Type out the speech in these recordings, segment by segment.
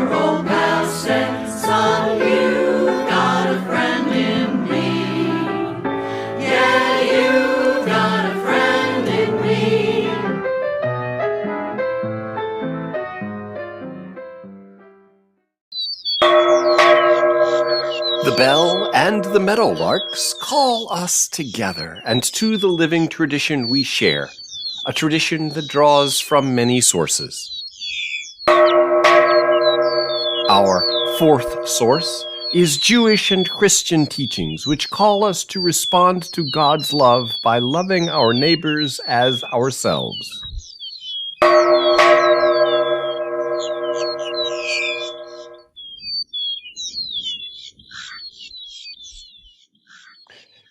your old pal said, son, you've got a friend in me. Yeah, you've got a friend in me. The bell and the meadowlarks call us together and to the living tradition we share, a tradition that draws from many sources. Our fourth source is Jewish and Christian teachings, which call us to respond to God's love by loving our neighbors as ourselves.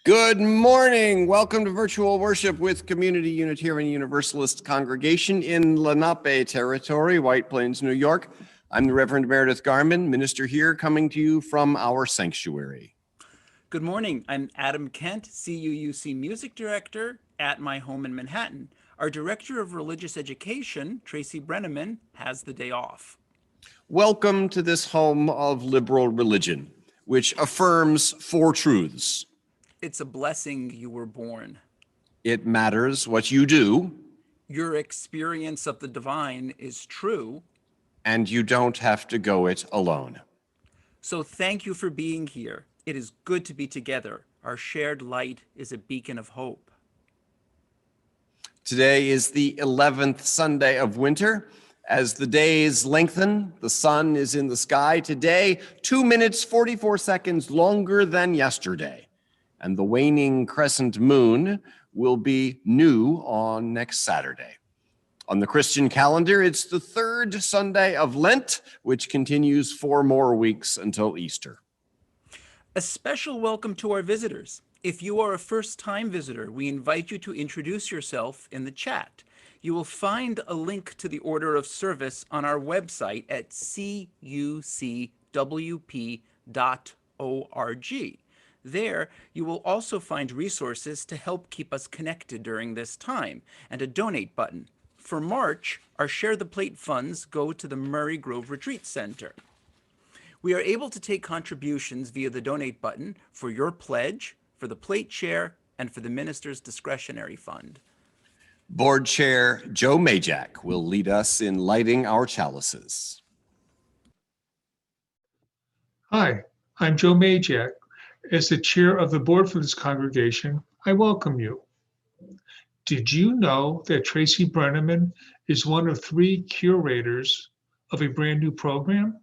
Good morning. Welcome to virtual worship with Community Unitarian Universalist Congregation in Lenape territory, White Plains, New York. I'm the Reverend Meredith Garmon, minister here, coming to you from our sanctuary. Good morning. I'm Adam Kent, CUUC music director at my home in Manhattan. Our director of religious education, Tracy Brenneman, has the day off. Welcome to this home of liberal religion, which affirms four truths. It's a blessing you were born. It matters what you do. Your experience of the divine is true. And you don't have to go it alone. So thank you for being here. It is good to be together. Our shared light is a beacon of hope. Today is the 11th Sunday of winter. As the days lengthen, the sun is in the sky today, 2 minutes, 44 seconds longer than yesterday. And the waning crescent moon will be new on next Saturday. On the Christian calendar, it's the third Sunday of Lent, which continues 4 more weeks until Easter. A special welcome to our visitors. If you are a first-time visitor, we invite you to introduce yourself in the chat. You will find a link to the order of service on our website at cuucwp.org. There, you will also find resources to help keep us connected during this time, and a donate button. For March, our Share the Plate funds go to the Murray Grove Retreat Center. We are able to take contributions via the donate button for your pledge, for the plate share, and for the minister's discretionary fund. Board Chair Joe Majak will lead us in lighting our chalices. Hi, I'm Joe Majak. As the chair of the board for this congregation, I welcome you. Did you know that Tracy Brenneman is one of 3 curators of a brand new program?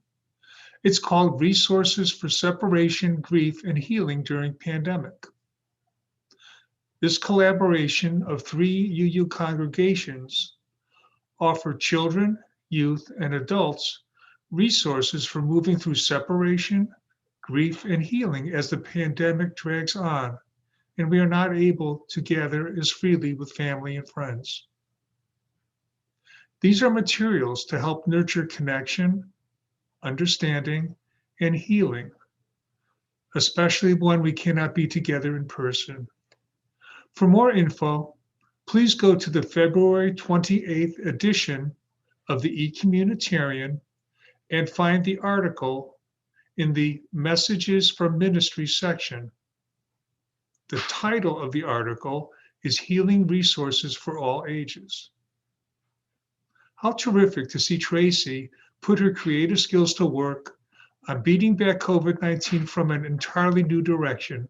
It's called Resources for Separation, Grief, and Healing During Pandemic. This collaboration of 3 UU congregations offer children, youth, and adults resources for moving through separation, grief, and healing as the pandemic drags on, and we are not able to gather as freely with family and friends. These are materials to help nurture connection, understanding, and healing, especially when we cannot be together in person. For more info, please go to the February 28th edition of the eCommunitarian and find the article in the Messages from Ministry section. The title of the article is Healing Resources for All Ages. How terrific to see Tracy put her creative skills to work on beating back COVID-19 from an entirely new direction,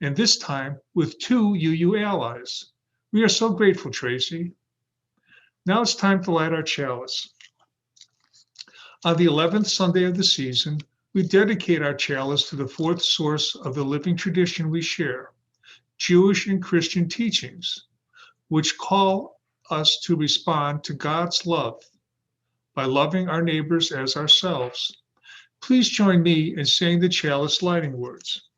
and this time with 2 UU allies. We are so grateful, Tracy. Now it's time to light our chalice. On the 11th Sunday of the season, we dedicate our chalice to the fourth source of the living tradition we share, Jewish and Christian teachings, which call us to respond to God's love by loving our neighbors as ourselves. Please join me in saying the chalice lighting words.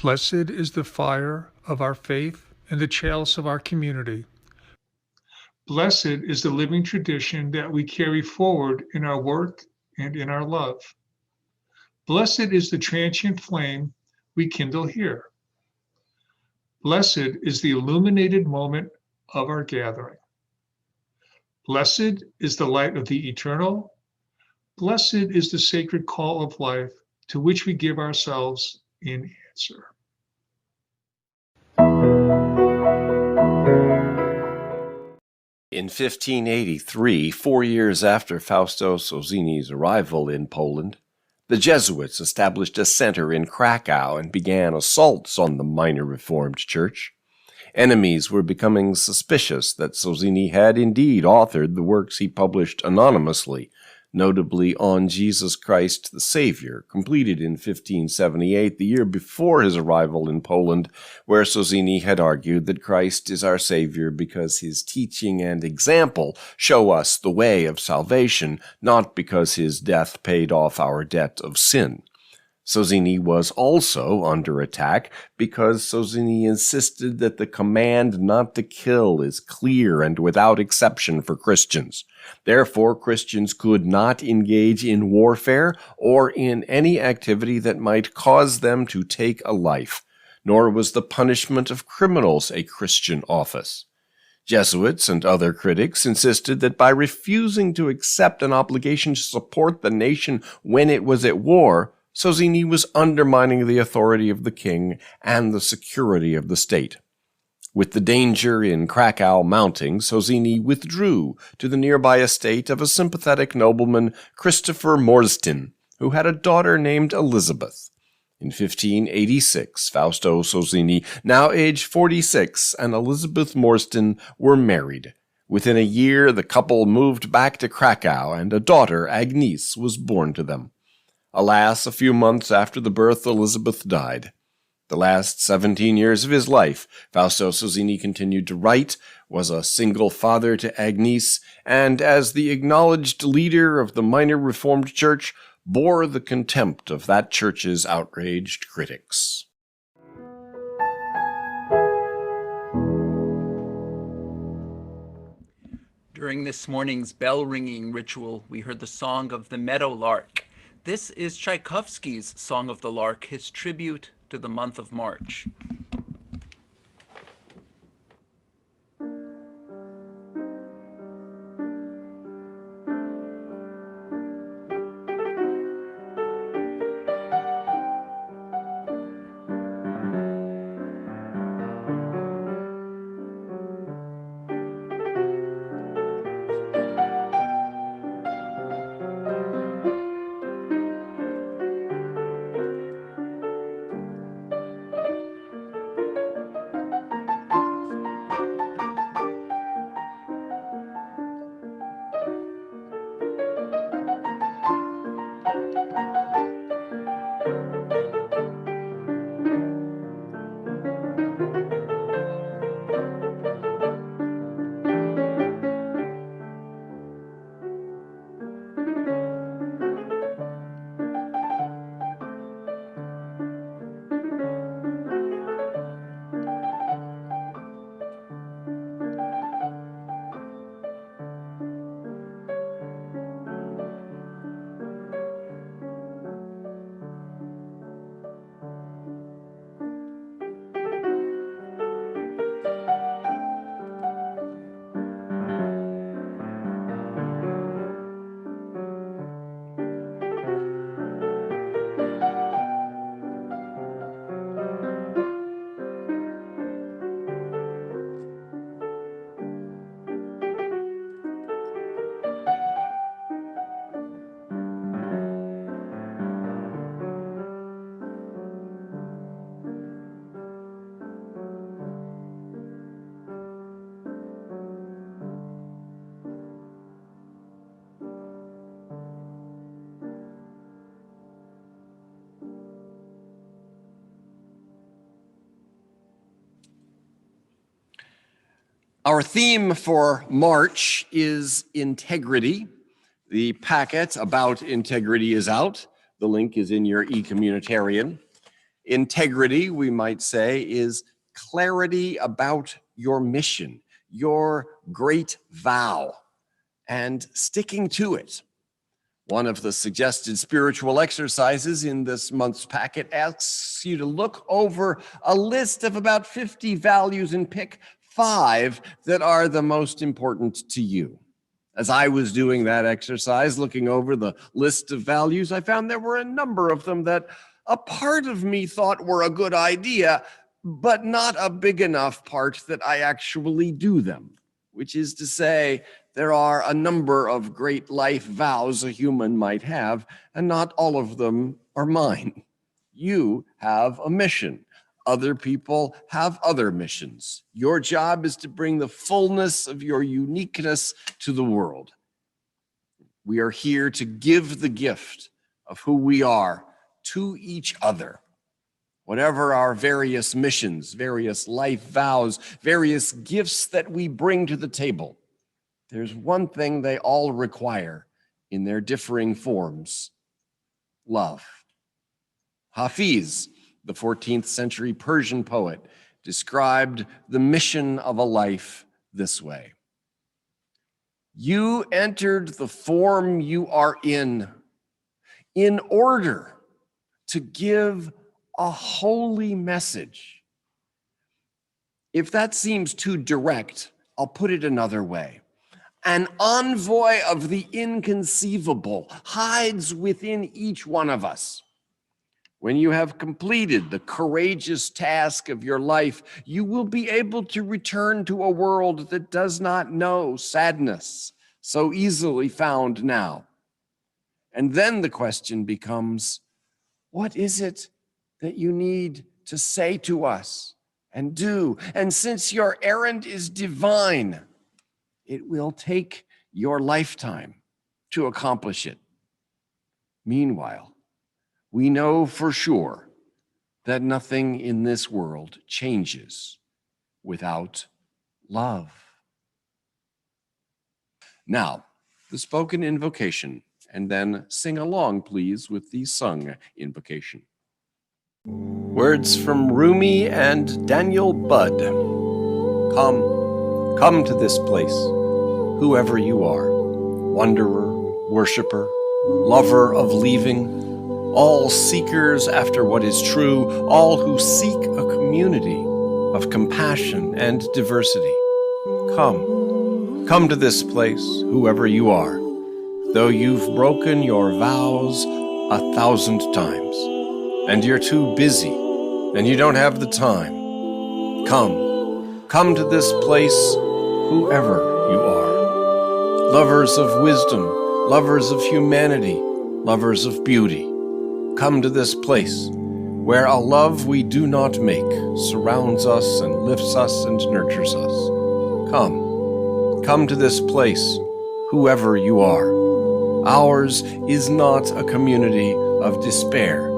Blessed is the fire of our faith and the chalice of our community. Blessed is the living tradition that we carry forward in our work and in our love. Blessed is the transient flame we kindle here. Blessed is the illuminated moment of our gathering. Blessed is the light of the eternal. Blessed is the sacred call of life to which we give ourselves in answer. In 1583, 4 years after Fausto Sozzini's arrival in Poland, the Jesuits established a center in Krakow and began assaults on the minor Reformed Church. Enemies were becoming suspicious that Sozzini had indeed authored the works he published anonymously, notably On Jesus Christ the Savior, completed in 1578, the year before his arrival in Poland, where Sozzini had argued that Christ is our Savior because his teaching and example show us the way of salvation, not because his death paid off our debt of sin. Sozzini was also under attack because Sozzini insisted that the command not to kill is clear and without exception for Christians. Therefore, Christians could not engage in warfare or in any activity that might cause them to take a life, nor was the punishment of criminals a Christian office. Jesuits and other critics insisted that by refusing to accept an obligation to support the nation when it was at war, Sozzini was undermining the authority of the king and the security of the state. With the danger in Krakow mounting, Sozzini withdrew to the nearby estate of a sympathetic nobleman, Christopher Morstin, who had a daughter named Elizabeth. In 1586, Fausto Sozzini, now aged 46, and Elizabeth Morstin were married. Within a year, the couple moved back to Krakow, and a daughter, Agnes, was born to them. Alas, a few months after the birth, Elizabeth died. The last 17 years of his life, Fausto Sozzini continued to write, was a single father to Agnes, and as the acknowledged leader of the minor Reformed Church, bore the contempt of that church's outraged critics. During this morning's bell-ringing ritual, we heard the song of the meadowlark. This is Tchaikovsky's Song of the Lark, his tribute to the month of March. Our theme for March is integrity. The packet about integrity is out. The link is in your e-communitarian. Integrity, we might say, is clarity about your mission, your great vow, and sticking to it. One of the suggested spiritual exercises in this month's packet asks you to look over a list of about 50 values and pick 5 that are the most important to you. As I was doing that exercise, looking over the list of values, I found there were a number of them that a part of me thought were a good idea, but not a big enough part that I actually do them. Which is to say, there are a number of great life vows a human might have, and not all of them are mine. You have a mission. Other people have other missions. Your job is to bring the fullness of your uniqueness to the world. We are here to give the gift of who we are to each other. Whatever our various missions, various life vows, various gifts that we bring to the table, there's one thing they all require in their differing forms: love. Hafiz, the 14th century Persian poet, described the mission of a life this way: you entered the form you are in order to give a holy message. If that seems too direct, I'll put it another way. An envoy of the inconceivable hides within each one of us. When you have completed the courageous task of your life, you will be able to return to a world that does not know sadness, so easily found now. And then the question becomes, what is it that you need to say to us and do? And since your errand is divine, it will take your lifetime to accomplish it. Meanwhile, we know for sure that nothing in this world changes without love. Now, the spoken invocation, and then sing along, please, with the sung invocation. Words from Rumi and Daniel Budd. Come to this place, whoever you are, wanderer, worshiper, lover of leaving, all seekers after what is true, all who seek a community of compassion and diversity. Come to this place, whoever you are, though you've broken your vows 1,000 times, and you're too busy, and you don't have the time. Come to this place, whoever you are. Lovers of wisdom, lovers of humanity, lovers of beauty. Come to this place, where a love we do not make surrounds us and lifts us and nurtures us. Come to this place, whoever you are. Ours is not a community of despair,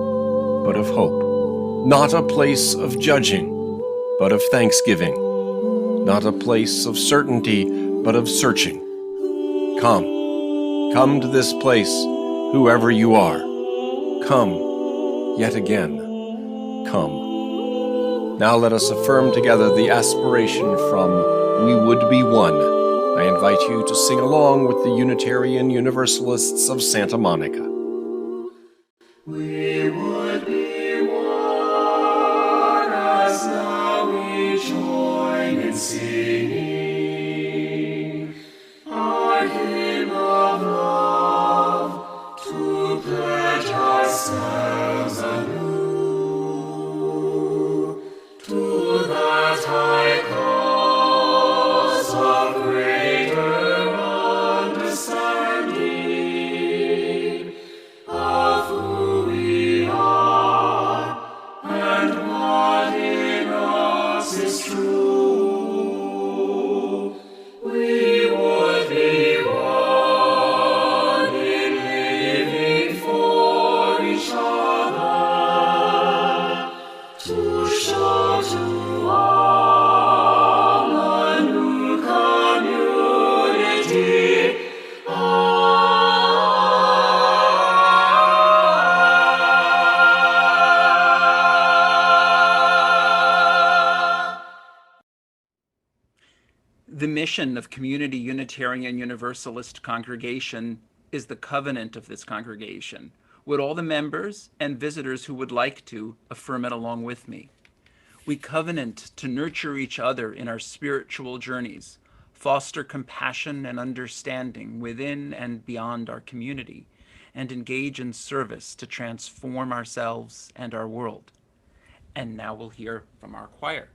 but of hope. Not a place of judging, but of thanksgiving. Not a place of certainty, but of searching. Come to this place, whoever you are. Come, yet again, come. Now let us affirm together the aspiration from We Would Be One. I invite you to sing along with the Unitarian Universalists of Santa Monica. We would be one as now we join in singing our hymn of love to pledge ourselves anew to that high cause of greater understanding of who we are and what in us is true. We would be one in living for each other to show to all a new community. The mission of Community Unitarian Universalist Congregation is the covenant of this congregation. Would all the members and visitors who would like to affirm it along with me? We covenant to nurture each other in our spiritual journeys, foster compassion and understanding within and beyond our community, and engage in service to transform ourselves and our world. And now we'll hear from our choir.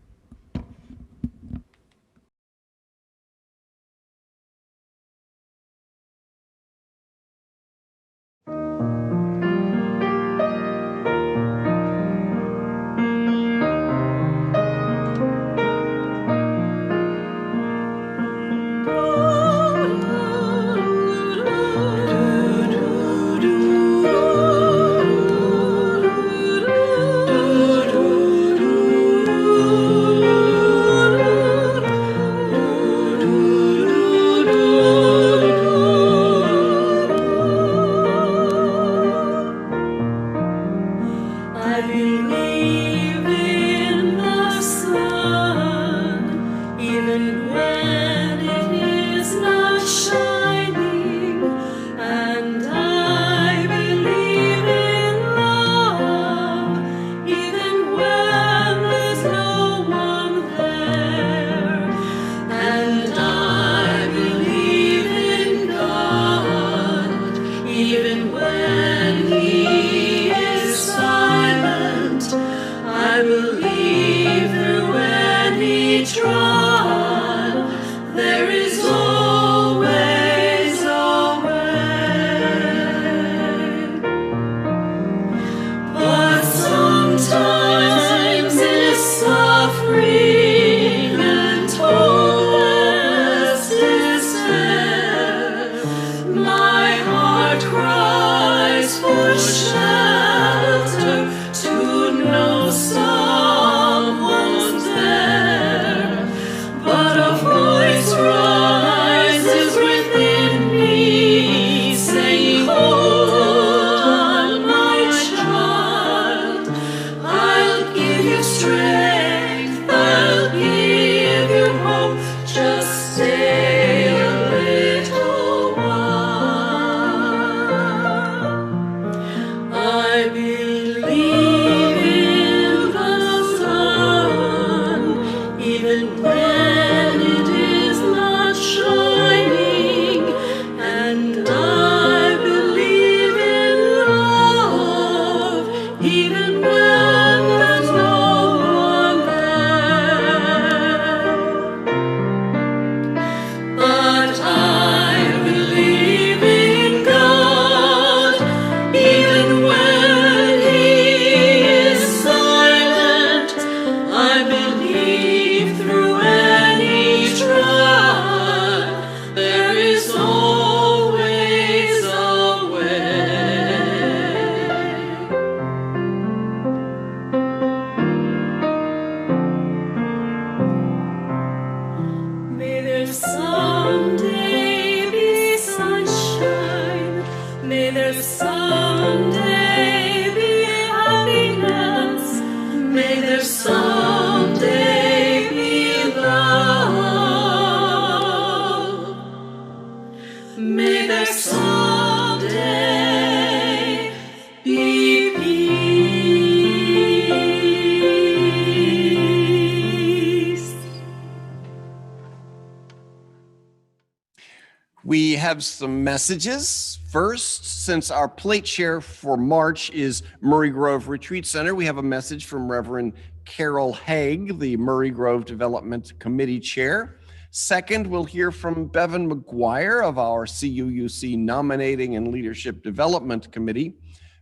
We have some messages. First, since our plate share for March is Murray Grove Retreat Center, we have a message from Reverend Carol Haig, the Murray Grove Development Committee Chair. Second, we'll hear from Bevan McGuire of our CUUC Nominating and Leadership Development Committee.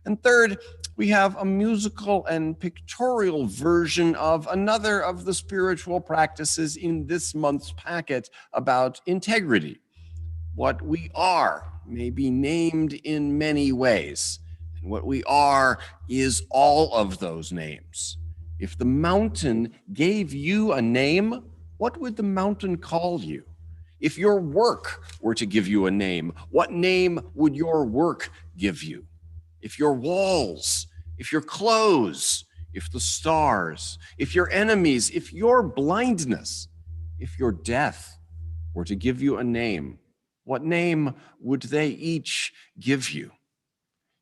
And third, we have a musical and pictorial version of another of the spiritual practices in this month's packet about integrity. What we are may be named in many ways, and what we are is all of those names. If the mountain gave you a name, what would the mountain call you? If your work were to give you a name, what name would your work give you? If your walls, if your clothes, if the stars, if your enemies, if your blindness, if your death were to give you a name, What name would they each give you?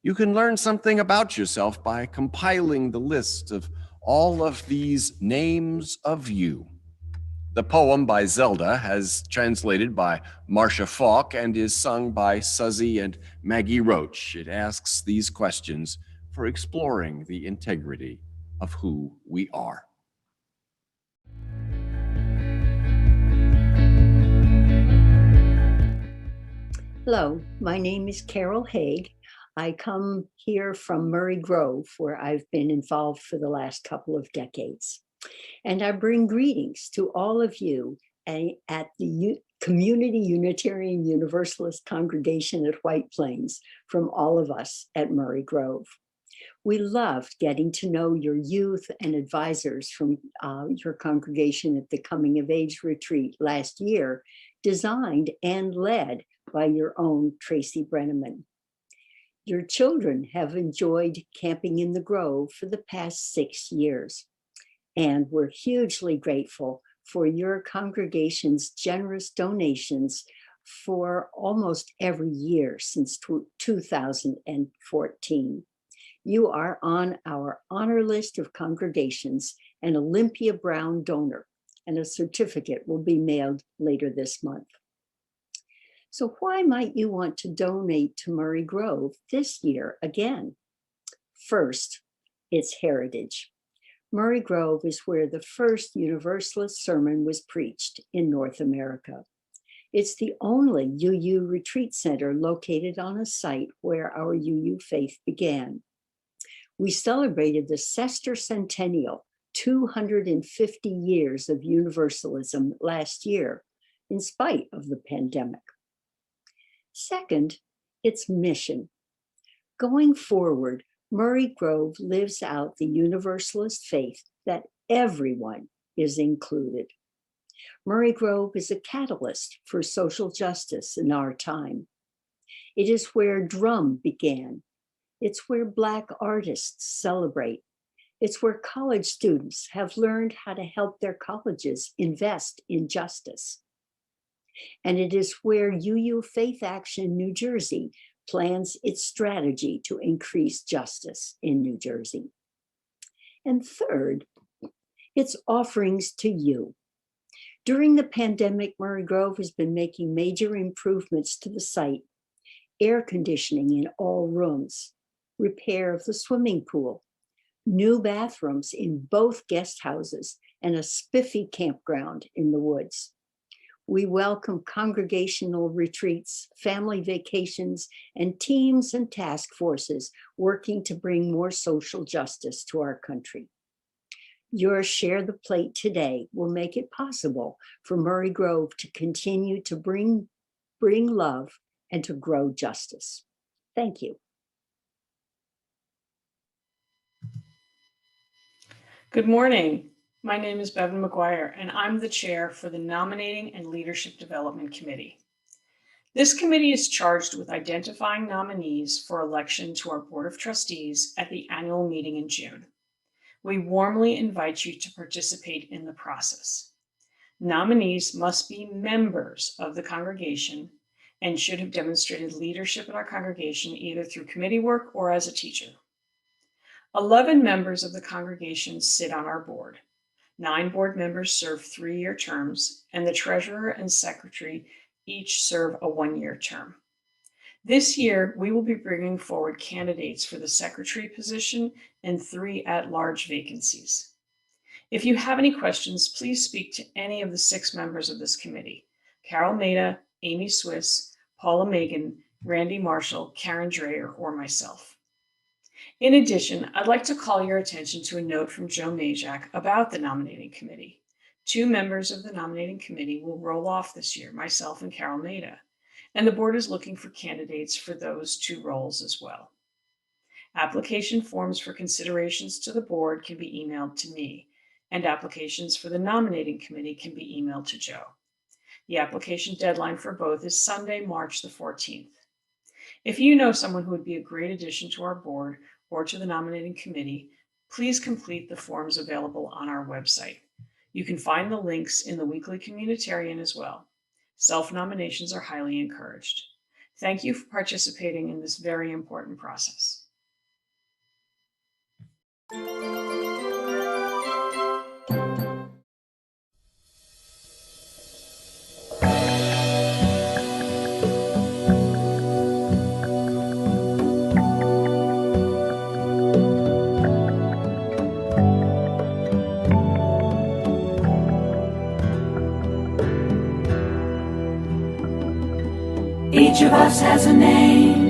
You can learn something about yourself by compiling the list of all of these names of you. The poem by Zelda has translated by Marcia Falk and is sung by Suzy and Maggie Roach. It asks these questions for exploring the integrity of who we are. Hello, my name is Carol Haig. I come here from Murray Grove, where I've been involved for the last couple of decades. And I bring greetings to all of you at the Community Unitarian Universalist Congregation at White Plains from all of us at Murray Grove. We loved getting to know your youth and advisors from your congregation at the Coming of Age retreat last year, designed and led by your own Tracy Brenneman. Your children have enjoyed camping in the Grove for the past 6 years, and we're hugely grateful for your congregation's generous donations for almost every year since 2014. You are on our honor list of congregations, an Olympia Brown donor, and a certificate will be mailed later this month. So why might you want to donate to Murray Grove this year again? First, its heritage. Murray Grove is where the first Universalist sermon was preached in North America. It's the only UU retreat center located on a site where our UU faith began. We celebrated the sesquicentennial, 250 years of Universalism last year, in spite of the pandemic. Second, its mission. Going forward, Murray Grove lives out the Universalist faith that everyone is included. Murray Grove is a catalyst for social justice in our time. It is where drum began. It's where Black artists celebrate. It's where college students have learned how to help their colleges invest in justice. And it is where UU Faith Action New Jersey plans its strategy to increase justice in New Jersey. And third, its offerings to you. During the pandemic, Murray Grove has been making major improvements to the site: air conditioning in all rooms, repair of the swimming pool, new bathrooms in both guest houses, and a spiffy campground in the woods. We welcome congregational retreats, family vacations, and teams and task forces working to bring more social justice to our country. Your Share the Plate today will make it possible for Murray Grove to continue to bring love and to grow justice. Thank you. Good morning. My name is Bevan McGuire, and I'm the chair for the Nominating and Leadership Development Committee. This committee is charged with identifying nominees for election to our Board of Trustees at the annual meeting in June. We warmly invite you to participate in the process. Nominees must be members of the congregation and should have demonstrated leadership in our congregation either through committee work or as a teacher. 11 members of the congregation sit on our board. 9 board members serve 3-year terms, and the treasurer and secretary each serve a 1-year term. This year, we will be bringing forward candidates for the secretary position and 3 at-large vacancies. If you have any questions, please speak to any of the 6 members of this committee: Carol Maida, Amy Swiss, Paula Megan, Randy Marshall, Karen Dreyer, or myself. In addition, I'd like to call your attention to a note from Joe Majak about the nominating committee. 2 members of the nominating committee will roll off this year, myself and Carol Maida, and the board is looking for candidates for those 2 roles as well. Application forms for considerations to the board can be emailed to me, and applications for the nominating committee can be emailed to Joe. The application deadline for both is Sunday, March the 14th. If you know someone who would be a great addition to our board or to the nominating committee, please complete the forms available on our website. You can find the links in the Weekly Communitarian as well. Self-nominations are highly encouraged. Thank you for participating in this very important process. Each of us has a name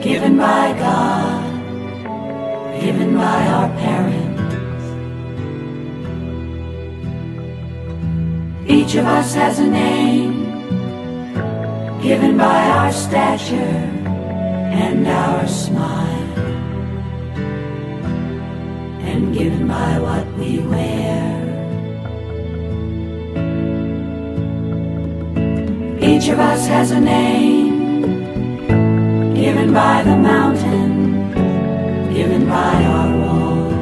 given by God, given by our parents. Each of us has a name given by our stature and our smile, and given by what we wear. Each of us has a name given by the mountain, given by our walls.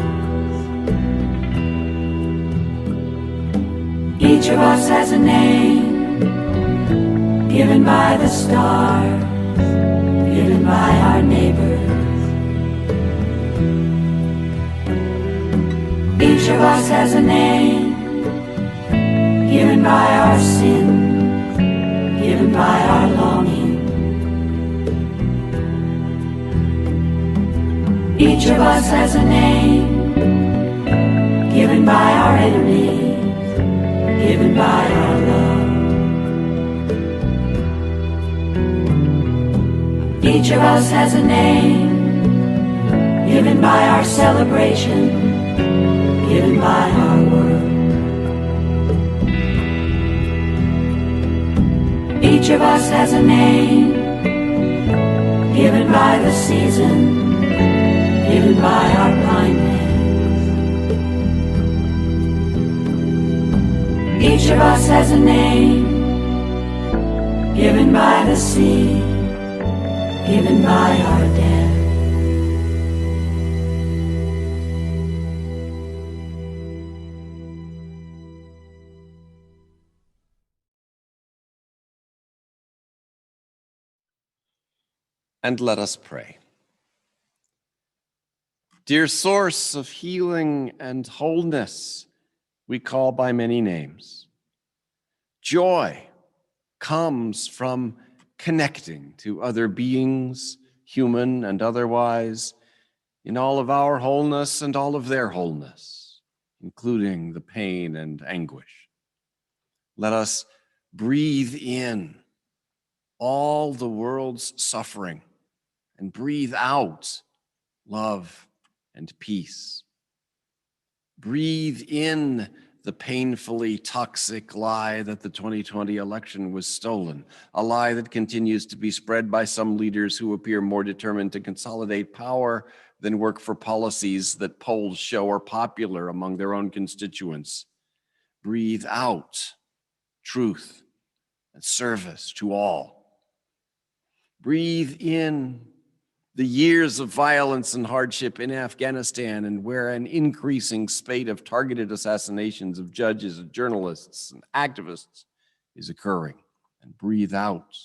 Each of us has a name given by the stars, given by our neighbors. Each of us has a name given by our sins, given by our longing. Each of us has a name given by our enemies, given by our love. Each of us has a name given by our celebration, given by our word. Each of us has a name given by the season, given by our blindness. Each of us has a name given by the sea, given by our death. And let us pray. Dear source of healing and wholeness, we call by many names. Joy comes from connecting to other beings, human and otherwise, in all of our wholeness and all of their wholeness, including the pain and anguish. Let us breathe in all the world's suffering and breathe out love and peace. Breathe in the painfully toxic lie that the 2020 election was stolen, a lie that continues to be spread by some leaders who appear more determined to consolidate power than work for policies that polls show are popular among their own constituents. Breathe out truth and service to all. Breathe in the years of violence and hardship in Afghanistan, and where an increasing spate of targeted assassinations of judges, journalists, and activists is occurring. And breathe out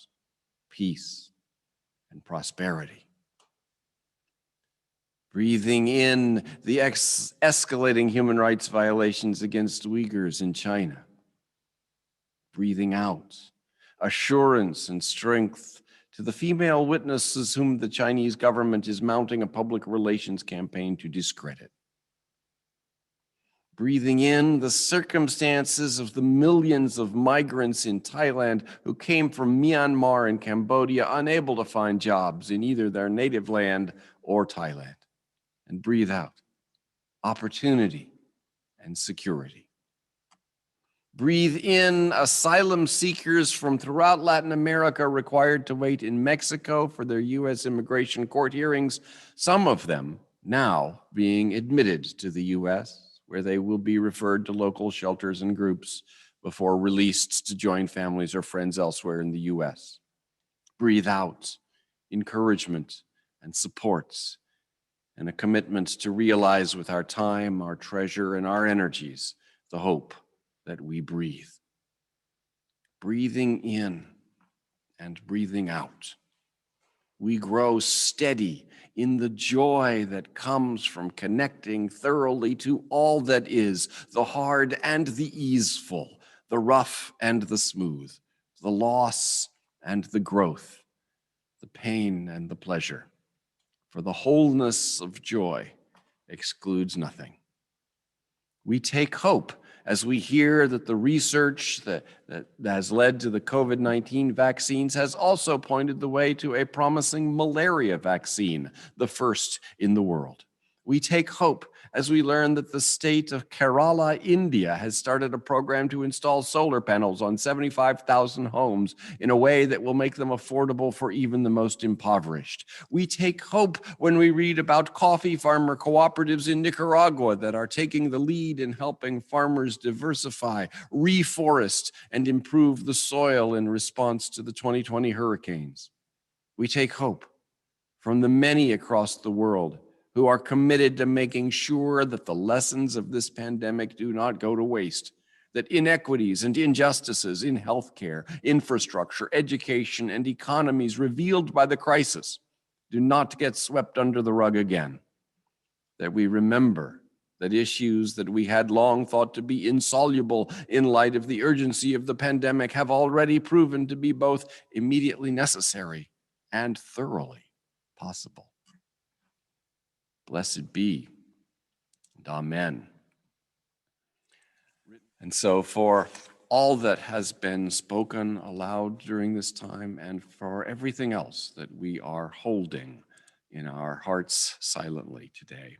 peace and prosperity. Breathing in the escalating human rights violations against Uyghurs in China. Breathing out assurance and strength to the female witnesses whom the Chinese government is mounting a public relations campaign to discredit. Breathing in the circumstances of the millions of migrants in Thailand who came from Myanmar and Cambodia, unable to find jobs in either their native land or Thailand. And breathe out opportunity and security. Breathe in asylum seekers from throughout Latin America required to wait in Mexico for their U.S. immigration court hearings, some of them now being admitted to the U.S., where they will be referred to local shelters and groups before released to join families or friends elsewhere in the U.S. Breathe out encouragement and supports, and a commitment to realize with our time, our treasure, and our energies the hope that we breathe. breathing in and breathing out. We grow steady in the joy that comes from connecting thoroughly to all that is, the hard and the easeful, the rough and the smooth, the loss and the growth, the pain and the pleasure. For the wholeness of joy excludes nothing. We take hope as we hear that the research that has led to the COVID-19 vaccines has also pointed the way to a promising malaria vaccine, the first in the world. We take hope as we learn that the state of Kerala, India, has started a program to install solar panels on 75,000 homes in a way that will make them affordable for even the most impoverished. We take hope when we read about coffee farmer cooperatives in Nicaragua that are taking the lead in helping farmers diversify, reforest, and improve the soil in response to the 2020 hurricanes. We take hope from the many across the world who are committed to making sure that the lessons of this pandemic do not go to waste, that inequities and injustices in healthcare, infrastructure, education, and economies revealed by the crisis do not get swept under the rug again, that we remember that issues that we had long thought to be insoluble in light of the urgency of the pandemic have already proven to be both immediately necessary and thoroughly possible. Blessed be, and amen. And so for all that has been spoken aloud during this time and for everything else that we are holding in our hearts silently today,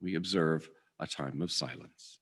we observe a time of silence.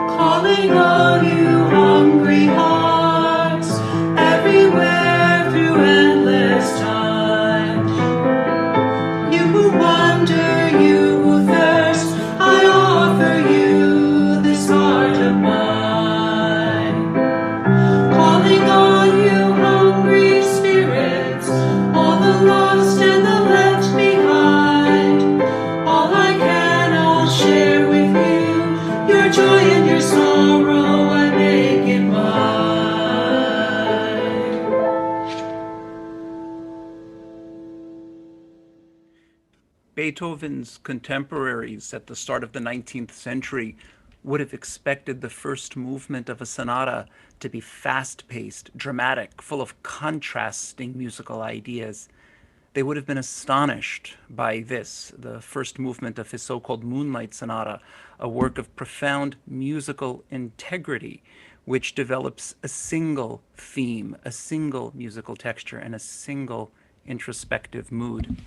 Calling all you hungry hearts, everywhere through endless time. You who wander, you who thirst, I offer you this heart of mine. Calling all you hungry spirits, all the lost and the left behind. All I can, I'll share with you, your joy and your sorrow, I make it mine. Beethoven's contemporaries at the start of the 19th century would have expected the first movement of a sonata to be fast-paced, dramatic, full of contrasting musical ideas. They would have been astonished by this, the first movement of his so-called Moonlight Sonata, a work of profound musical integrity, which develops a single theme, a single musical texture, and a single introspective mood.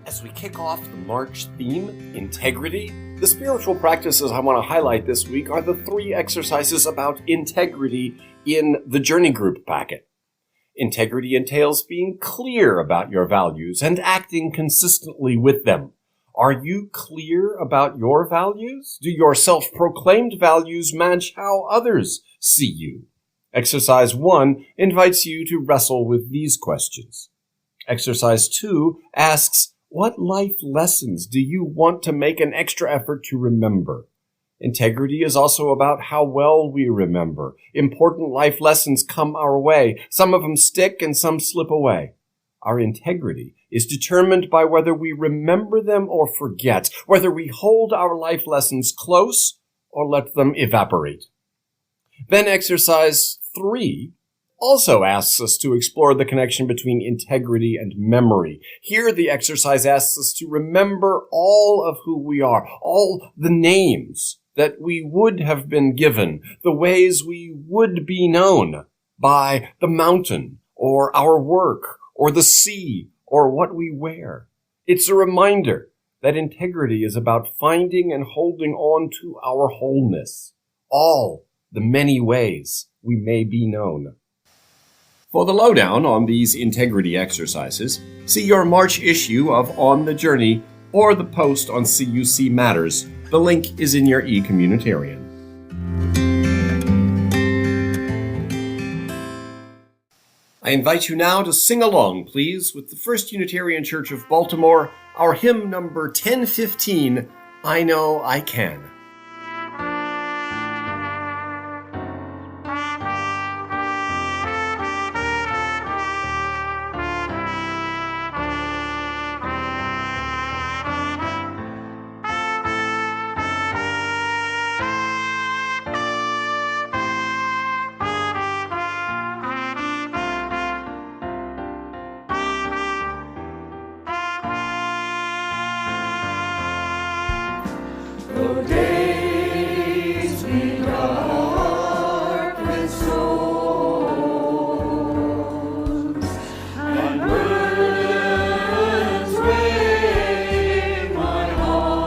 As we kick off the March theme, integrity, the spiritual practices I want to highlight this week are the 3 exercises about integrity in the Journey Group packet. Integrity entails being clear about your values and acting consistently with them. Are you clear about your values? Do your self-proclaimed values match how others see you? Exercise 1 invites you to wrestle with these questions. Exercise 2 asks, what life lessons do you want to make an extra effort to remember? Integrity is also about how well we remember. Important life lessons come our way. Some of them stick and some slip away. Our integrity is determined by whether we remember them or forget, whether we hold our life lessons close or let them evaporate. Then exercise 3 also asks us to explore the connection between integrity and memory. Here, the exercise asks us to remember all of who we are, all the names that we would have been given, the ways we would be known by the mountain, or our work, or the sea, or what we wear. It's a reminder that integrity is about finding and holding on to our wholeness, all the many ways we may be known. For the lowdown on these integrity exercises, see your March issue of On the Journey or the post on CUC Matters. The link is in your e-communitarian. I invite you now to sing along, please, with the First Unitarian Church of Baltimore, our hymn number 1015, I Know I Can. Though days be dark with storms, and burdens weigh my heart,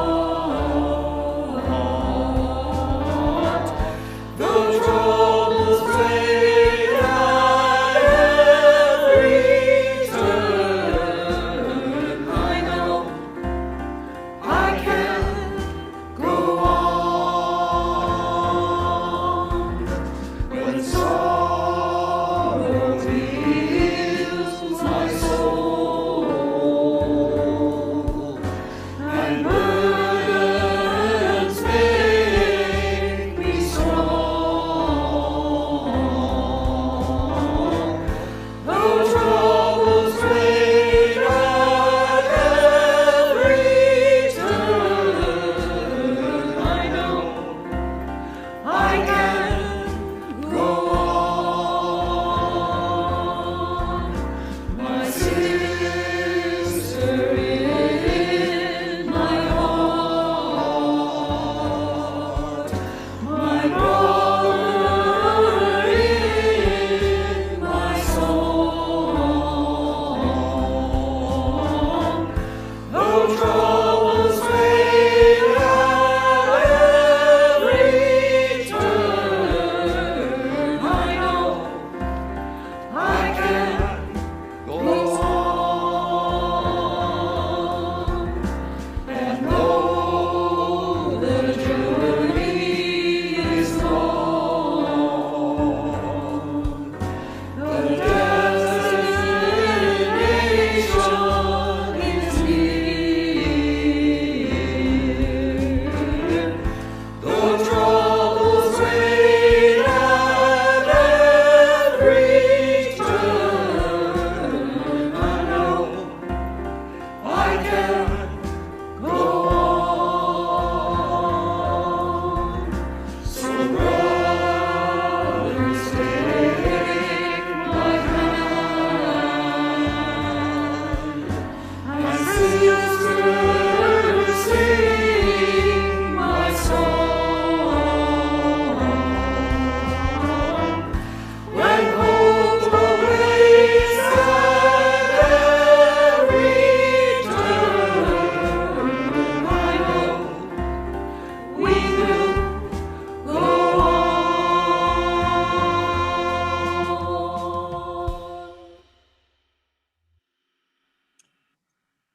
though troubles rage at every turn, I know I can go on.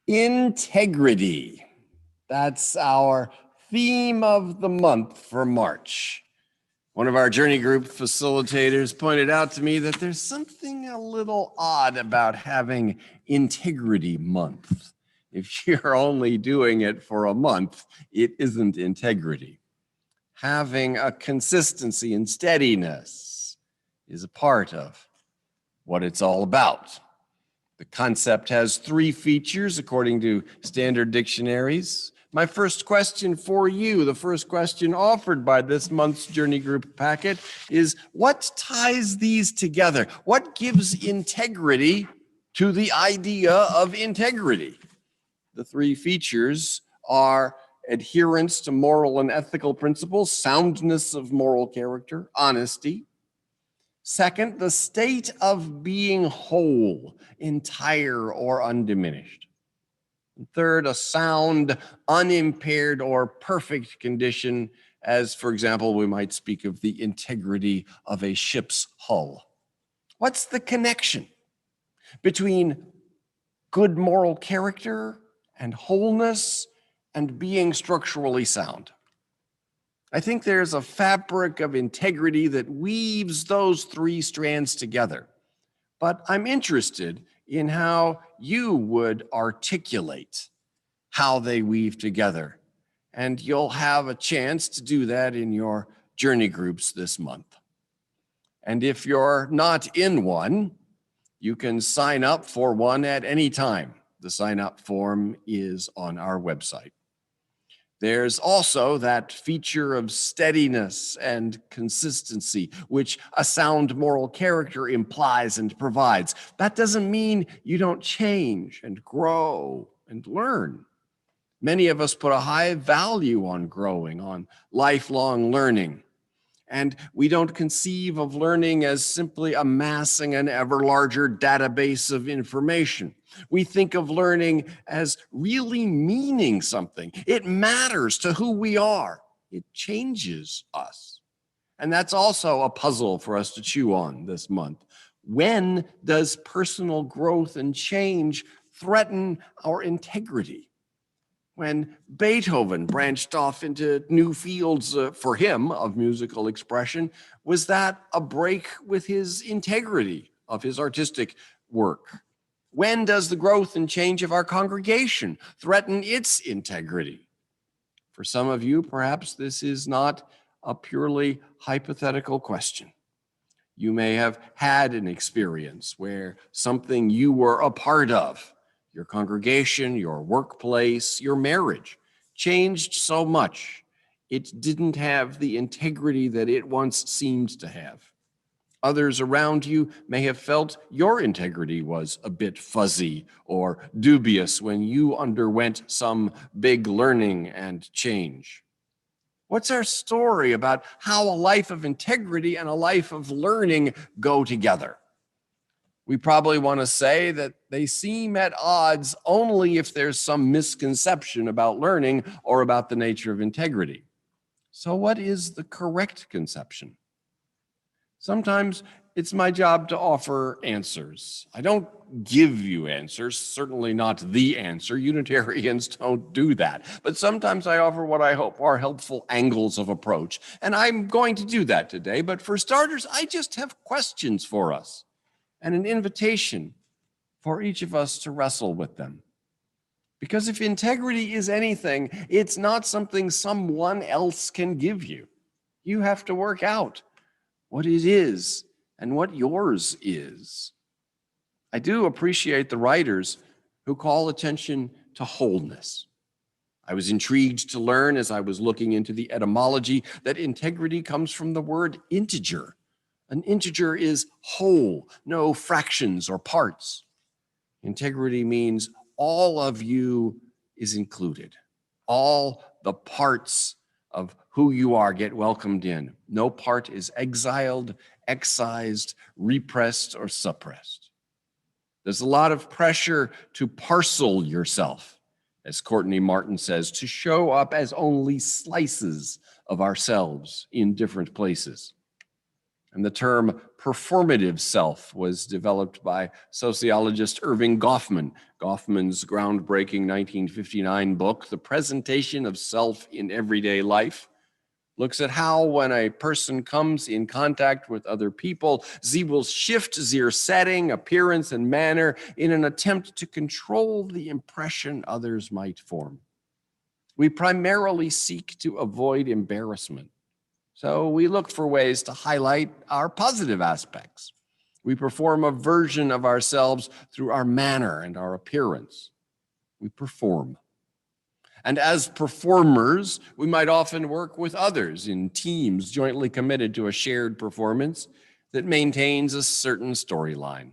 Integrity. That's our theme of the month for March. One of our journey group facilitators pointed out to me that there's something a little odd about having Integrity Month. If you're only doing it for a month, it isn't integrity. Having a consistency and steadiness is a part of what it's all about. The concept has 3 features according to standard dictionaries. My first question for you, the first question offered by this month's Journey Group packet, is what ties these together? What gives integrity to the idea of integrity? The 3 features are adherence to moral and ethical principles, soundness of moral character, honesty. Second, the state of being whole, entire or undiminished. And third, a sound, unimpaired or perfect condition, as, for example, we might speak of the integrity of a ship's hull. What's the connection between good moral character and wholeness and being structurally sound? I think there's a fabric of integrity that weaves those 3 strands together. But I'm interested in how you would articulate how they weave together. And you'll have a chance to do that in your journey groups this month. And if you're not in one, you can sign up for one at any time. The sign-up form is on our website. There's also that feature of steadiness and consistency, which a sound moral character implies and provides. That doesn't mean you don't change and grow and learn. Many of us put a high value on growing, on lifelong learning. And we don't conceive of learning as simply amassing an ever larger database of information. We think of learning as really meaning something. It matters to who we are. It changes us. And that's also a puzzle for us to chew on this month. When does personal growth and change threaten our integrity? When Beethoven branched off into new fields for him of musical expression, was that a break with his integrity of his artistic work? When does the growth and change of our congregation threaten its integrity? For some of you, perhaps this is not a purely hypothetical question. You may have had an experience where something you were a part of, your congregation, your workplace, your marriage, changed so much it didn't have the integrity that it once seemed to have. Others around you may have felt your integrity was a bit fuzzy or dubious when you underwent some big learning and change. What's our story about how a life of integrity and a life of learning go together? We probably want to say that they seem at odds only if there's some misconception about learning or about the nature of integrity. So what is the correct conception? Sometimes it's my job to offer answers. I don't give you answers, certainly not the answer. Unitarians don't do that. But sometimes I offer what I hope are helpful angles of approach. And I'm going to do that today. But for starters, I just have questions for us and an invitation for each of us to wrestle with them. Because if integrity is anything, it's not something someone else can give you. You have to work out what it is and what yours is. I do appreciate the writers who call attention to wholeness. I was intrigued to learn as I was looking into the etymology that integrity comes from the word integer. An integer is whole, no fractions or parts. Integrity means all of you is included. All the parts of who you are get welcomed in. No part is exiled, excised, repressed, or suppressed. There's a lot of pressure to parcel yourself, as Courtney Martin says, to show up as only slices of ourselves in different places. And the term performative self was developed by sociologist Irving Goffman. Goffman's groundbreaking 1959 book, The Presentation of Self in Everyday Life, looks at how when a person comes in contact with other people, they will shift their setting, appearance, and manner in an attempt to control the impression others might form. We primarily seek to avoid embarrassment. So we look for ways to highlight our positive aspects. We perform a version of ourselves through our manner and our appearance. We perform. And as performers, we might often work with others in teams jointly committed to a shared performance that maintains a certain storyline.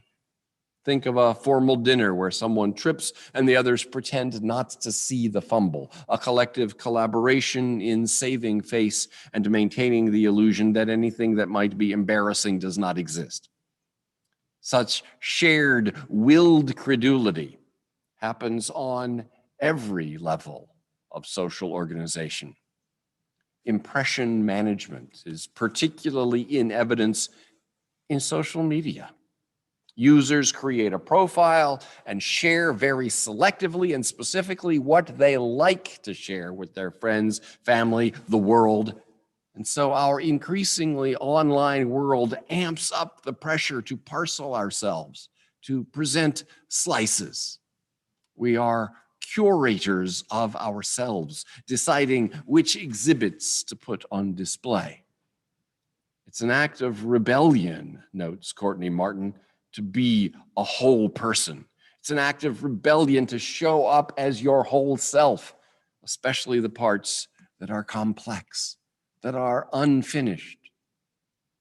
Think of a formal dinner where someone trips and the others pretend not to see the fumble, a collective collaboration in saving face and maintaining the illusion that anything that might be embarrassing does not exist. Such shared willed credulity happens on every level of social organization. Impression management is particularly in evidence in social media. Users create a profile and share very selectively and specifically what they like to share with their friends, family, the world. And so our increasingly online world amps up the pressure to parcel ourselves, to present slices. We are curators of ourselves, deciding which exhibits to put on display. It's an act of rebellion, notes Courtney Martin, to be a whole person. It's an act of rebellion to show up as your whole self, especially the parts that are complex, that are unfinished,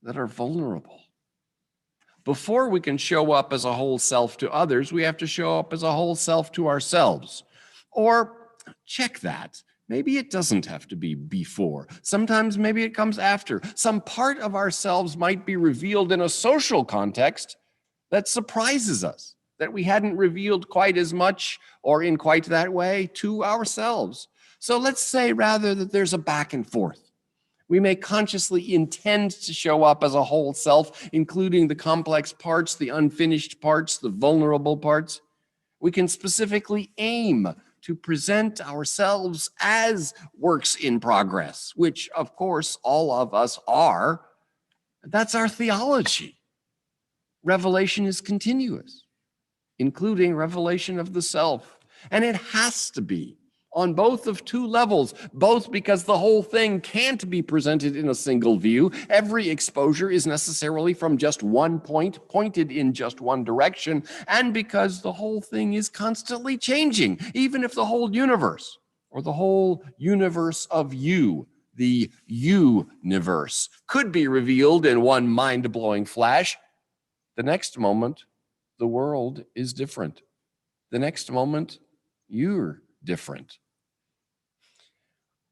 that are vulnerable. Before we can show up as a whole self to others, we have to show up as a whole self to ourselves. Or check that. Maybe it doesn't have to be before. Sometimes maybe it comes after. Some part of ourselves might be revealed in a social context that surprises us, that we hadn't revealed quite as much or in quite that way to ourselves. So let's say rather that there's a back and forth. We may consciously intend to show up as a whole self, including the complex parts, the unfinished parts, the vulnerable parts. We can specifically aim to present ourselves as works in progress, which of course all of us are. That's our theology. Revelation is continuous, including revelation of the self. And it has to be on both of two levels, both because the whole thing can't be presented in a single view. Every exposure is necessarily from just one point, pointed in just one direction, and because the whole thing is constantly changing, even if the whole universe, or the whole universe of you, the universe, could be revealed in one mind-blowing flash. The next moment, the world is different. The next moment, you're different.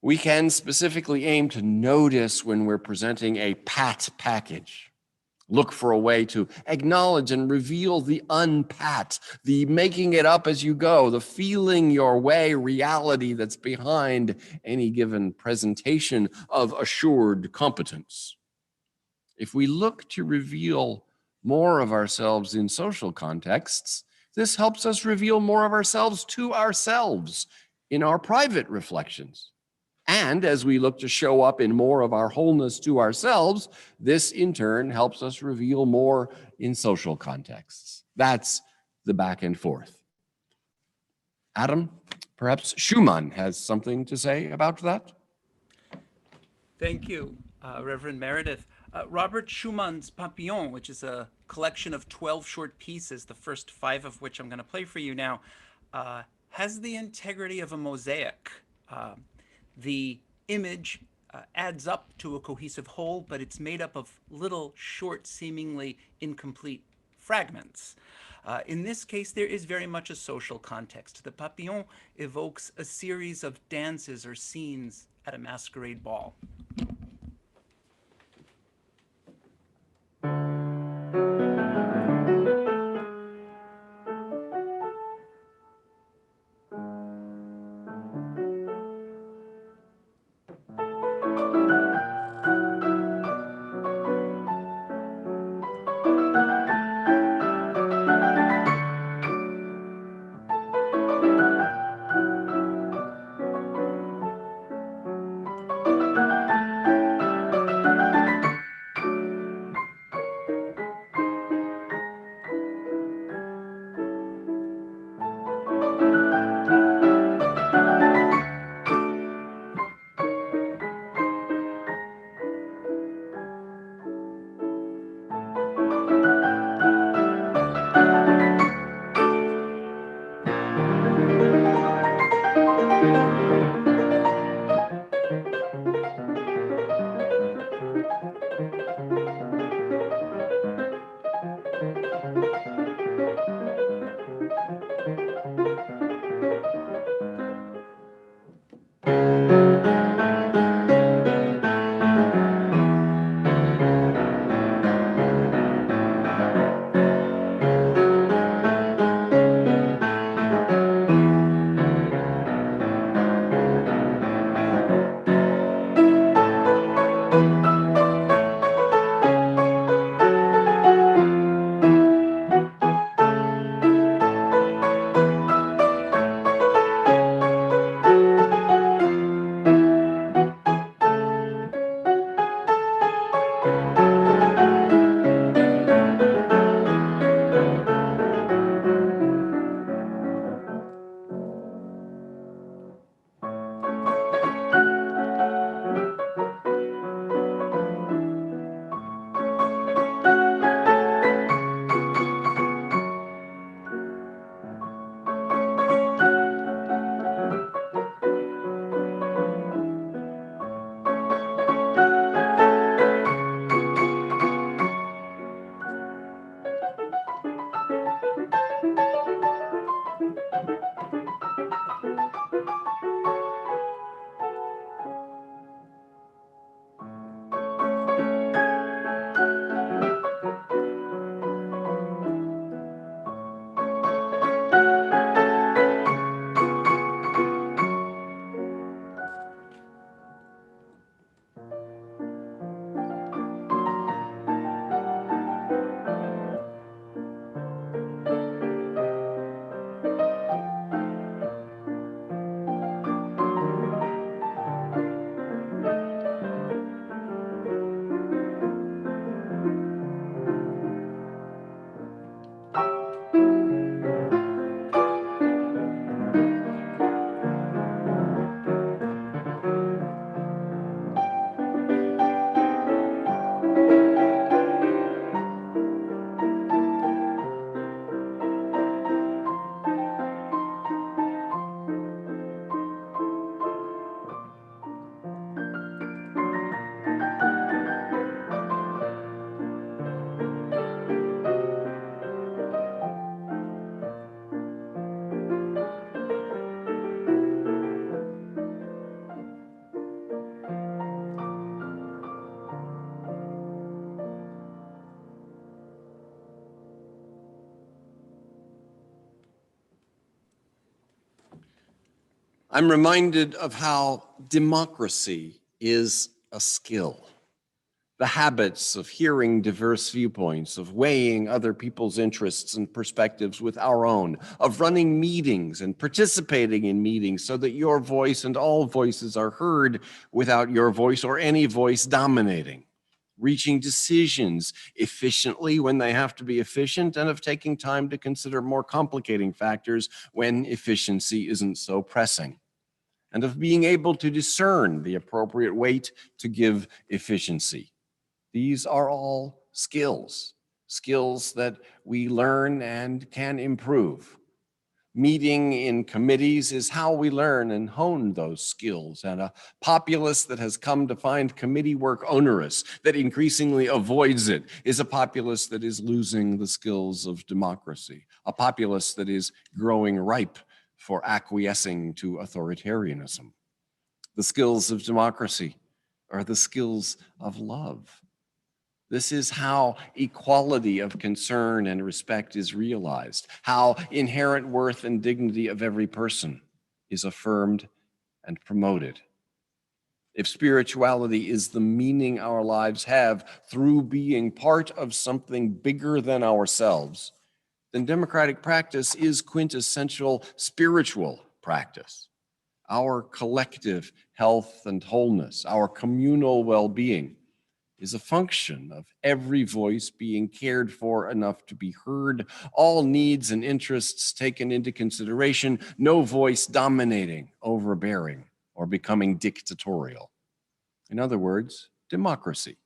We can specifically aim to notice when we're presenting a pat package. Look for a way to acknowledge and reveal the unpat, the making it up as you go, the feeling your way reality that's behind any given presentation of assured competence. If we look to reveal more of ourselves in social contexts, this helps us reveal more of ourselves to ourselves in our private reflections. And as we look to show up in more of our wholeness to ourselves, this in turn helps us reveal more in social contexts. That's the back and forth. Adam, perhaps Schumann has something to say about that? Thank you, Reverend Meredith. Robert Schumann's Papillon, which is a collection of 12 short pieces, the first 5 of which I'm going to play for you now, has the integrity of a mosaic. The image adds up to a cohesive whole, but it's made up of little, short, seemingly incomplete fragments. In this case, there is very much a social context. The Papillon evokes a series of dances or scenes at a masquerade ball. I'm reminded of how democracy is a skill. The habits of hearing diverse viewpoints, of weighing other people's interests and perspectives with our own, of running meetings and participating in meetings so that your voice and all voices are heard without your voice or any voice dominating, reaching decisions efficiently when they have to be efficient, and of taking time to consider more complicating factors when efficiency isn't so pressing, and of being able to discern the appropriate weight to give efficiency. These are all skills that we learn and can improve. Meeting in committees is how we learn and hone those skills, and a populace that has come to find committee work onerous, that increasingly avoids it, is a populace that is losing the skills of democracy, a populace that is growing ripe for acquiescing to authoritarianism. The skills of democracy are the skills of love. This is how equality of concern and respect is realized, how inherent worth and dignity of every person is affirmed and promoted. If spirituality is the meaning our lives have through being part of something bigger than ourselves, then democratic practice is quintessential spiritual practice. Our collective health and wholeness, our communal well-being, is a function of every voice being cared for enough to be heard, all needs and interests taken into consideration, no voice dominating, overbearing, or becoming dictatorial. In other words, democracy.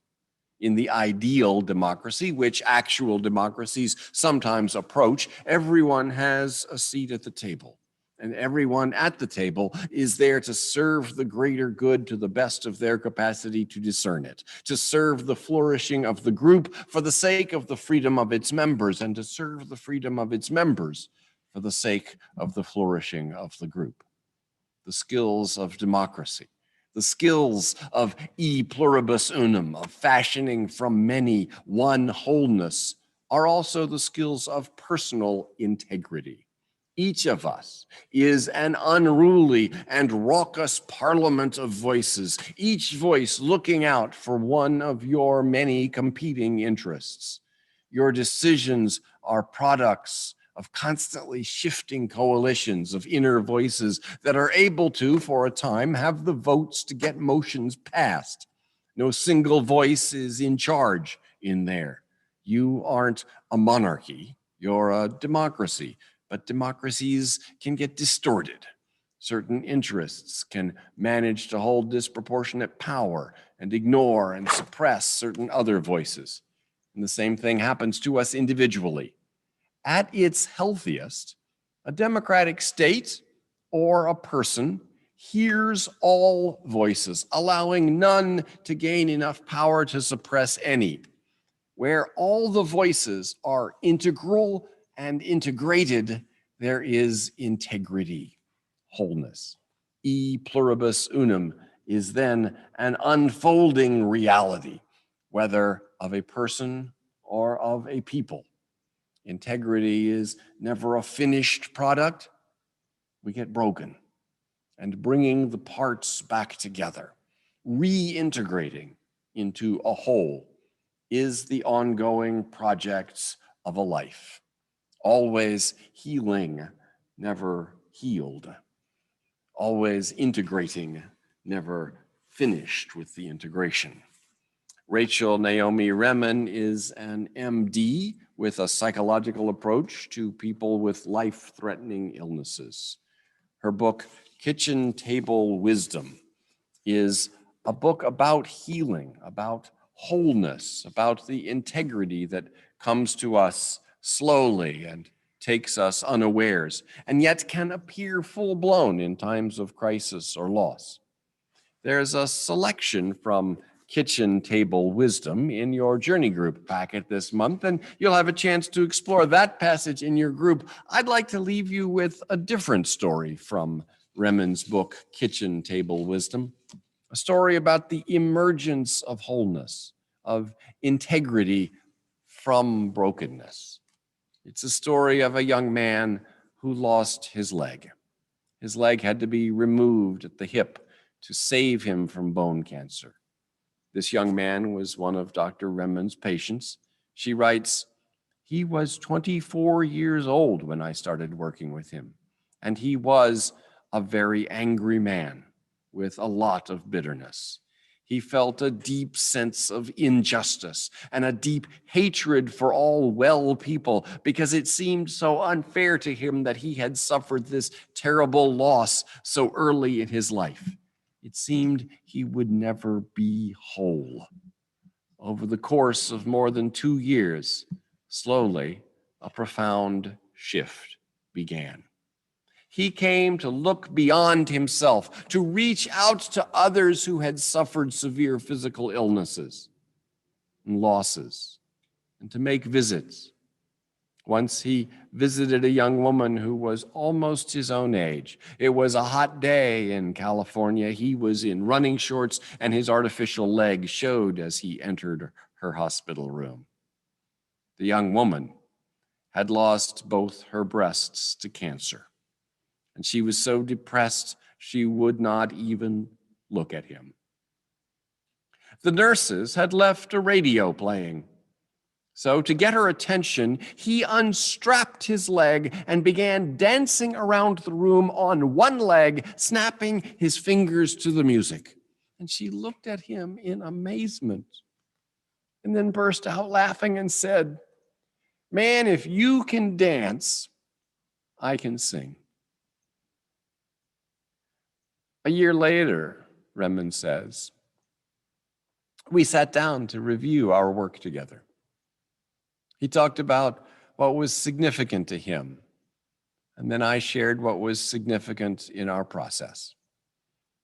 In the ideal democracy, which actual democracies sometimes approach, everyone has a seat at the table. And everyone at the table is there to serve the greater good to the best of their capacity to discern it, to serve the flourishing of the group for the sake of the freedom of its members, and to serve the freedom of its members for the sake of the flourishing of the group. The skills of democracy, the skills of e pluribus unum, of fashioning from many one wholeness, are also the skills of personal integrity. Each of us is an unruly and raucous parliament of voices, each voice looking out for one of your many competing interests. Your decisions are products of constantly shifting coalitions of inner voices that are able to, for a time, have the votes to get motions passed. No single voice is in charge in there. You aren't a monarchy, you're a democracy. But democracies can get distorted. Certain interests can manage to hold disproportionate power and ignore and suppress certain other voices. And the same thing happens to us individually. At its healthiest, a democratic state or a person hears all voices, allowing none to gain enough power to suppress any. Where all the voices are integral and integrated, there is integrity, wholeness. E pluribus unum is then an unfolding reality, whether of a person or of a people. Integrity is never a finished product. We get broken, and bringing the parts back together, reintegrating into a whole, is the ongoing projects of a life. Always healing, never healed. Always integrating, never finished with the integration. Rachel Naomi Remen is an MD with a psychological approach to people with life-threatening illnesses. Her book, Kitchen Table Wisdom, is a book about healing, about wholeness, about the integrity that comes to us slowly and takes us unawares, and yet can appear full-blown in times of crisis or loss. There's a selection from Kitchen Table Wisdom in your Journey Group packet this month, and you'll have a chance to explore that passage in your group. I'd like to leave you with a different story from Remen's book, Kitchen Table Wisdom, a story about the emergence of wholeness, of integrity from brokenness. It's a story of a young man who lost his leg. His leg had to be removed at the hip to save him from bone cancer. This young man was one of Dr. Remon's patients. She writes, "He was 24 years old when I started working with him, and he was a very angry man with a lot of bitterness. He felt a deep sense of injustice and a deep hatred for all well people because it seemed so unfair to him that he had suffered this terrible loss so early in his life. It seemed he would never be whole. Over the course of more than 2 years, slowly, a profound shift began. He came to look beyond himself, to reach out to others who had suffered severe physical illnesses and losses, and to make visits. Once he visited a young woman who was almost his own age. It was a hot day in California. He was in running shorts, and his artificial leg showed as he entered her hospital room. The young woman had lost both her breasts to cancer. And she was so depressed, she would not even look at him. The nurses had left a radio playing. So to get her attention, he unstrapped his leg and began dancing around the room on one leg, snapping his fingers to the music. And she looked at him in amazement and then burst out laughing and said, "Man, if you can dance, I can sing." A year later, Remon says, we sat down to review our work together. He talked about what was significant to him, and then I shared what was significant in our process.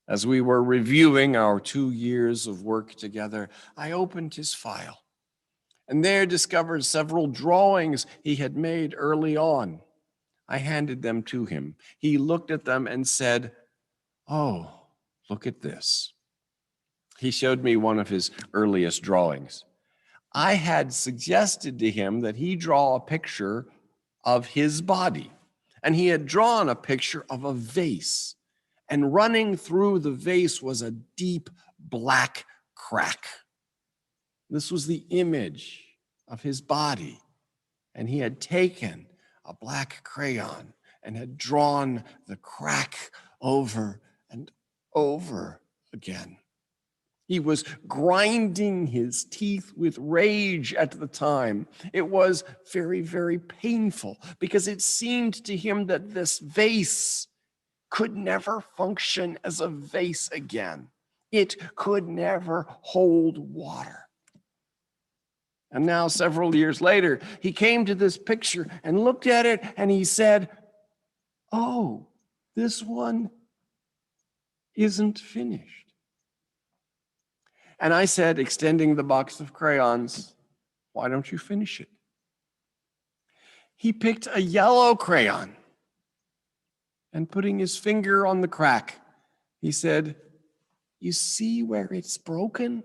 As we were reviewing our 2 years of work together, I opened his file, and there discovered several drawings he had made early on. I handed them to him. He looked at them and said, "Oh, look at this." He showed me one of his earliest drawings. I had suggested to him that he draw a picture of his body, and he had drawn a picture of a vase, and running through the vase was a deep black crack. This was the image of his body, and he had taken a black crayon and had drawn the crack over and over again. He was grinding his teeth with rage at the time. It was very, very painful because it seemed to him that this vase could never function as a vase again. It could never hold water. And now, several years later, he came to this picture and looked at it and he said, "Oh, this one isn't finished." And I said, extending the box of crayons, "Why don't you finish it?" He picked a yellow crayon and putting his finger on the crack, he said, "You see where it's broken?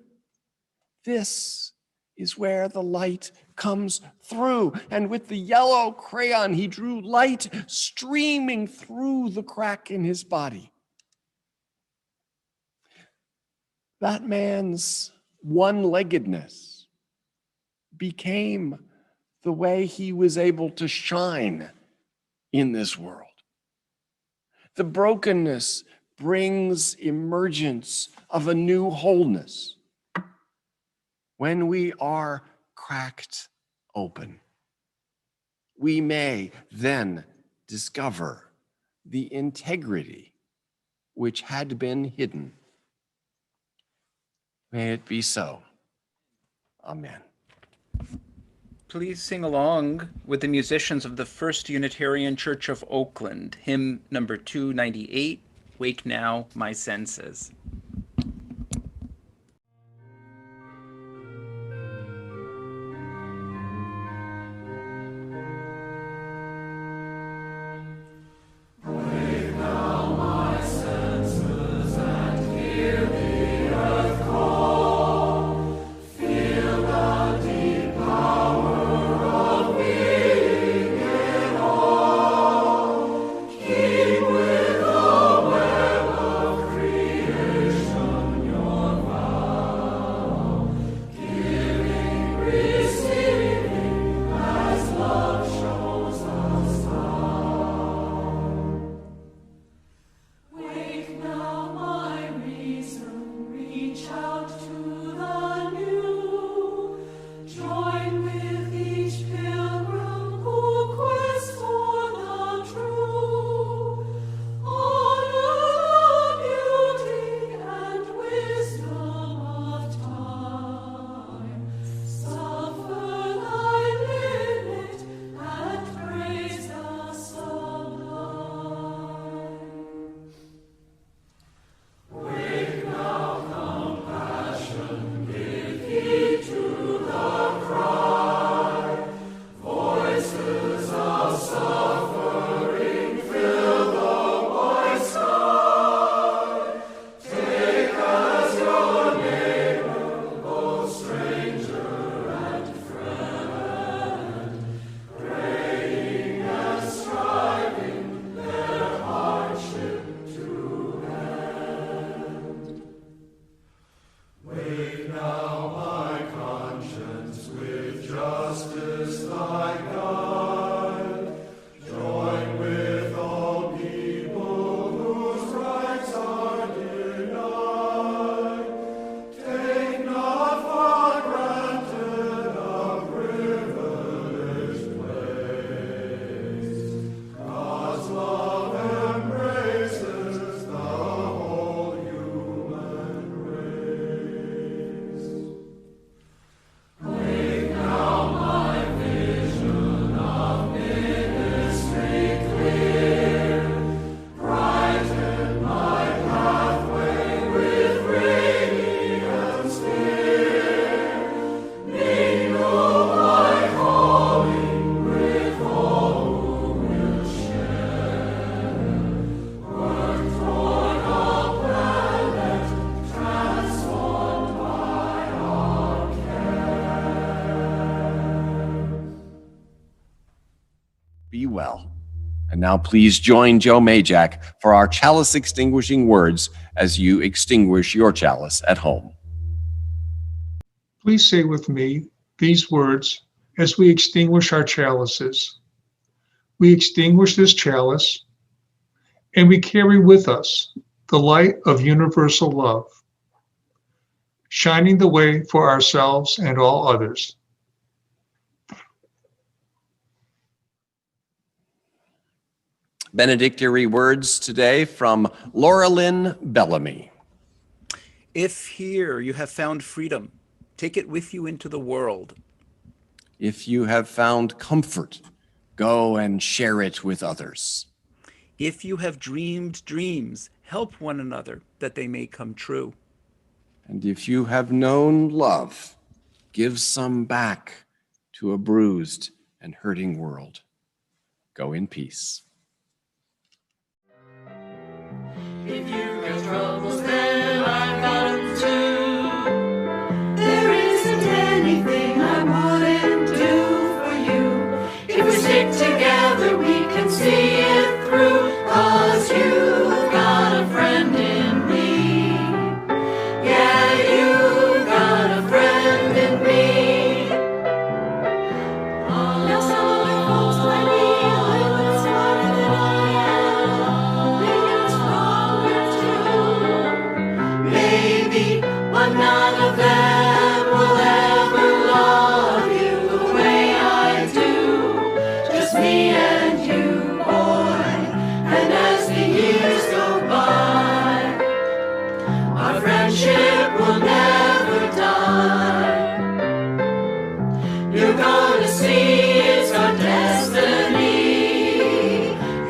This is where the light comes through." And with the yellow crayon, he drew light streaming through the crack in his body. That man's one-leggedness became the way he was able to shine in this world. The brokenness brings emergence of a new wholeness. When we are cracked open, we may then discover the integrity which had been hidden. May it be so. Amen. Please sing along with the musicians of the First Unitarian Church of Oakland, hymn number 298, "Wake Now, My Senses." With Be well. And now please join Joe Majak for our chalice extinguishing words as you extinguish your chalice at home. Please say with me these words as we extinguish our chalices. We extinguish this chalice, and we carry with us the light of universal love, shining the way for ourselves and all others. Benedictory words today from Laura Lynn Bellamy. If here you have found freedom, take it with you into the world. If you have found comfort, go and share it with others. If you have dreamed dreams, help one another that they may come true. And if you have known love, give some back to a bruised and hurting world. Go in peace. If you got troubles, then I've got 'em too. There isn't anything I wouldn't do for you. If we stick together, we can see it through. 'Cause you've got a friend in me. Yeah, you've got a friend in me. Now some of you folks might be a little bit smarter than I am. Maybe, but none of them will ever love you the way I do. Just me and you, boy. And as the years go by, our friendship will never die. You're gonna see it's our destiny.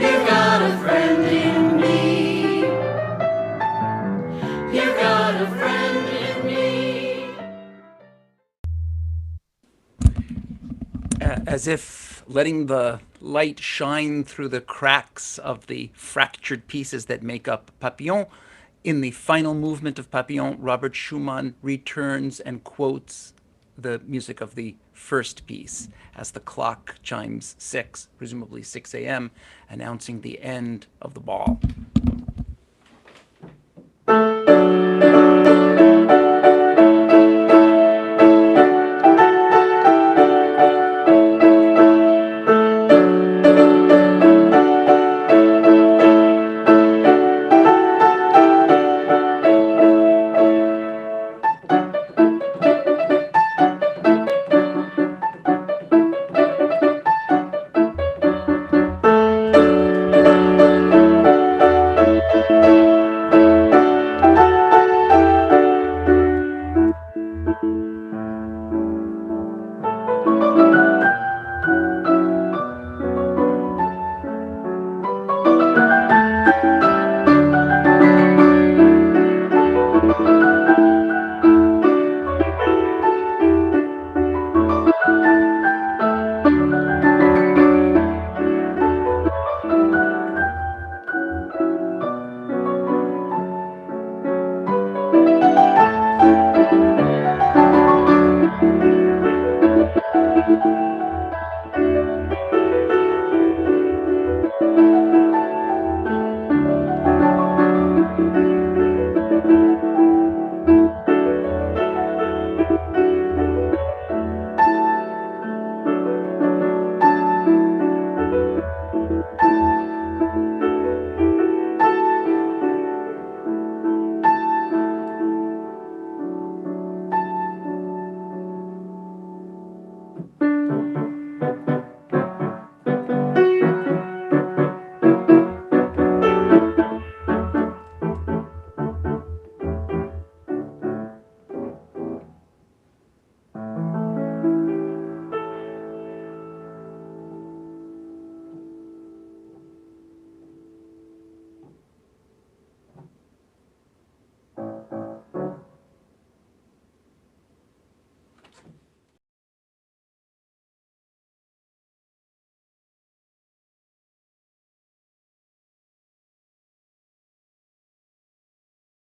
You've got a friend in me. You've got a friend in me. As if letting the light shine through the cracks of the fractured pieces that make up Papillon, in the final movement of Papillon, Robert Schumann returns and quotes the music of the first piece as the clock chimes 6, presumably 6 a.m., announcing the end of the ball.